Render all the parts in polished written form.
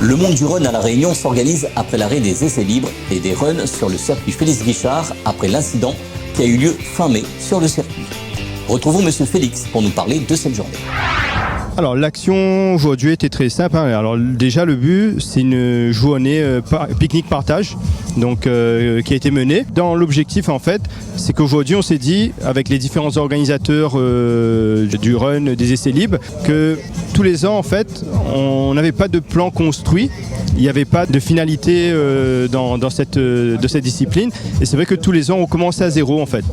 Le monde du run à La Réunion s'organise après l'arrêt des essais libres et des runs sur le circuit Félix Guichard après l'incident qui a eu lieu fin mai sur le circuit. Retrouvons Monsieur Félix pour nous parler de cette journée. Alors l'action aujourd'hui était très simple. Alors déjà le but c'est une journée pique-nique partage donc, qui a été menée. Dans l'objectif en fait c'est qu'aujourd'hui on s'est dit avec les différents organisateurs du run des essais libres que tous les ans en fait on n'avait pas de plan construit. Il n'y avait pas de finalité de cette discipline et c'est vrai que tous les ans on commençait à zéro en fait.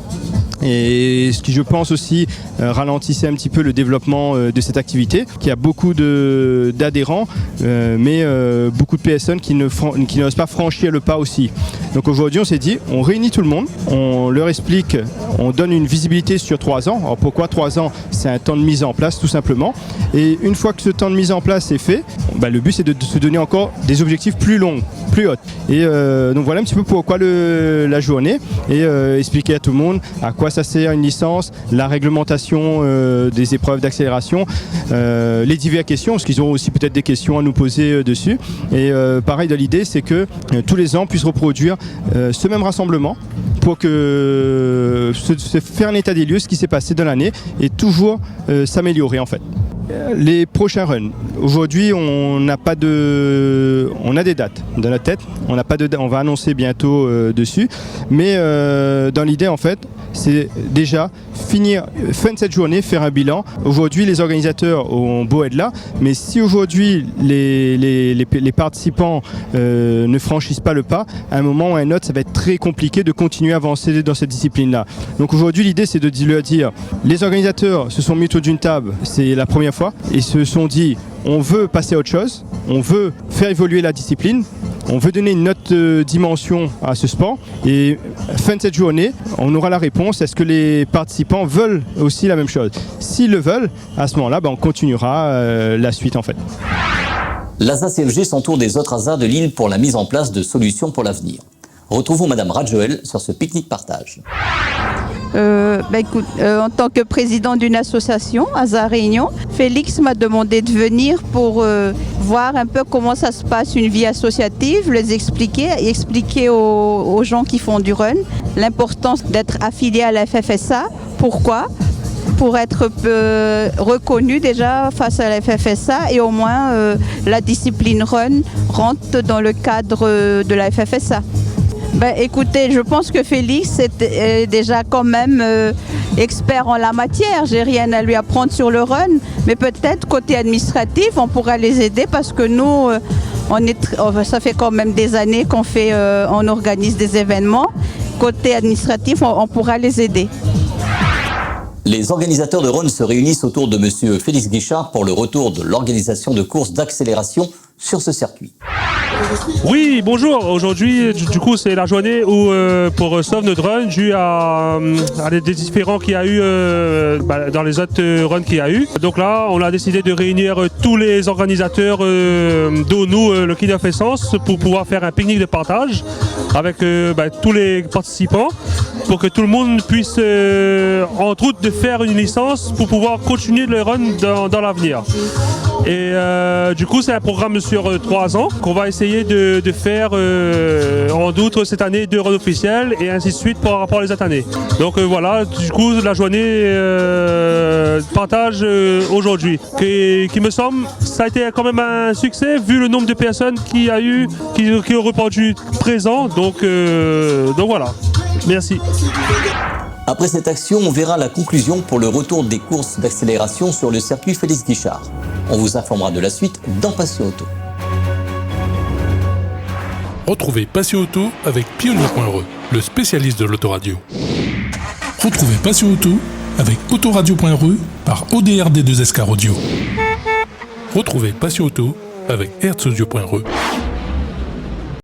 Et ce qui je pense aussi ralentissait un petit peu le développement de cette activité, qui a beaucoup d'adhérents, mais beaucoup de personnes qui n'osent pas franchir le pas aussi. Donc aujourd'hui on s'est dit, on réunit tout le monde, on leur explique, on donne une visibilité sur 3 ans. Alors pourquoi 3 ans? C'est un temps de mise en place tout simplement. Et une fois que ce temps de mise en place est fait, le but c'est de se donner encore des objectifs plus longs, plus hauts. Et donc voilà un petit peu pourquoi la journée et expliquer à tout le monde à quoi ça sert une licence, la réglementation des épreuves d'accélération, les diverses questions, parce qu'ils auront aussi peut-être des questions à nous poser dessus. Et pareil, l'idée c'est que tous les ans puissent reproduire ce même rassemblement pour que se faire un état des lieux, ce qui s'est passé dans l'année et toujours s'améliorer en fait. Les prochains runs. Aujourd'hui, on a des dates dans la tête. On va annoncer bientôt dessus. Mais dans l'idée, en fait, c'est déjà fin de cette journée, faire un bilan. Aujourd'hui, les organisateurs ont beau être là, mais si aujourd'hui les participants ne franchissent pas le pas, à un moment ou à un autre, ça va être très compliqué de continuer à avancer dans cette discipline-là. Donc aujourd'hui, l'idée, c'est de leur dire, les organisateurs se sont mis autour d'une table, c'est la première fois, et se sont dit, on veut passer à autre chose, on veut faire évoluer la discipline, on veut donner une autre dimension à ce sport et fin de cette journée, on aura la réponse. Est-ce que les participants veulent aussi la même chose? S'ils le veulent, à ce moment-là, on continuera la suite en fait. L'ASA-CFG s'entoure des autres ASA de l'île pour la mise en place de solutions pour l'avenir. Retrouvons Madame Radjoel sur ce pique-nique partage. En tant que président d'une association, ASA Réunion, Félix m'a demandé de venir pour voir un peu comment ça se passe une vie associative, les expliquer aux gens qui font du run l'importance d'être affilié à la FFSA. Pourquoi? Pour être reconnu déjà face à la FFSA et au moins la discipline run rentre dans le cadre de la FFSA. Écoutez, je pense que Félix est déjà quand même expert en la matière. J'ai rien à lui apprendre sur le run, mais peut-être côté administratif, on pourra les aider parce que nous, ça fait quand même des années on organise des événements. Côté administratif, on pourra les aider. Les organisateurs de run se réunissent autour de Monsieur Félix Guichard pour le retour de l'organisation de courses d'accélération sur ce circuit. Oui, bonjour. Aujourd'hui, du coup, c'est la journée où, pour sauver notre run, dû à des différends qu'il y a eu dans les autres runs qu'il y a eu. Donc là, on a décidé de réunir tous les organisateurs, dont nous, le King of Essence, pour pouvoir faire un pique-nique de partage avec tous les participants, pour que tout le monde puisse, entre autres, de faire une licence pour pouvoir continuer le run dans l'avenir. Et du coup, c'est un programme sur 3 ans qu'on va essayer de faire en outre cette année 2 runs officiels et ainsi de suite par rapport à les autres années. Donc voilà, du coup, la journée partage aujourd'hui, qui me semble, ça a été quand même un succès vu le nombre de personnes qui ont répondu présent. Donc voilà, merci. Après cette action, on verra la conclusion pour le retour des courses d'accélération sur le circuit Félix Guichard. On vous informera de la suite dans Passion Auto. Retrouvez Passion Auto avec Pionnier.re, le spécialiste de l'autoradio. Retrouvez Passion Auto avec Autoradio.re par ODRD2SK Audio. Retrouvez Passion Auto avec Hertzaudio.re.